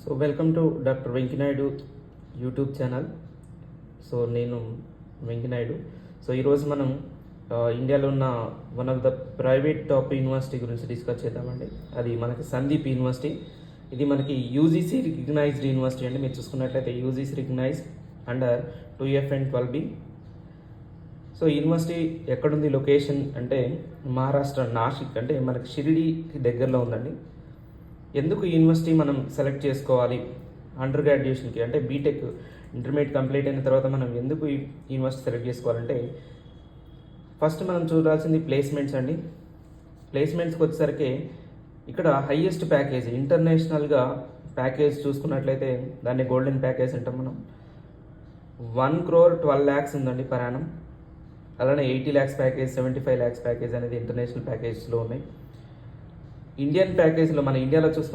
So welcome to doctor Venkinaidu YouTube channel. So నేను Venkinaidu. So ఈరోజు మనం ఇండియాలో ఉన్న one of the private top university గురించి డిస్కస్ చేద్దామండి. అది మనకి సందీప్ యూనివర్సిటీ. ఇది మనకి యూజీసీ రికగ్నైజ్డ్ యూనివర్సిటీ అండి. మీరు చూసుకున్నట్లయితే UGC recognised under 2F and 12B. So university ఎక్కడుంది లొకేషన్ అంటే మహారాష్ట్ర నాసిక్, అంటే మనకి షిరిడీకి దగ్గరలో ఉందండి. ఎందుకు యూనివర్సిటీ మనం సెలెక్ట్ చేసుకోవాలి అండర్ గ్రాడ్యుయేషన్కి, అంటే బీటెక్ ఇంటర్మీడియట్ కంప్లీట్ అయిన తర్వాత మనం ఎందుకు ఈ యూనివర్సిటీ సెలెక్ట్ చేసుకోవాలంటే ఫస్ట్ మనం చూడాల్సింది ప్లేస్మెంట్స్ అండి. ప్లేస్మెంట్స్కి వచ్చేసరికి ఇక్కడ హైయెస్ట్ ప్యాకేజ్ ఇంటర్నేషనల్గా ప్యాకేజ్ చూసుకున్నట్లయితే దాన్ని గోల్డెన్ ప్యాకేజ్ అంటాం మనం. 1,12,00,000 ఉందండి పర్ యానం. అలానే 80 lakhs ప్యాకేజ్, 75 lakhs ప్యాకేజ్ అనేది ఇంటర్నేషనల్ ప్యాకేజ్లో ఉన్నాయి. ఇండియన్ ప్యాకేజ్లో మన ఇండియాలో చూసుకున్న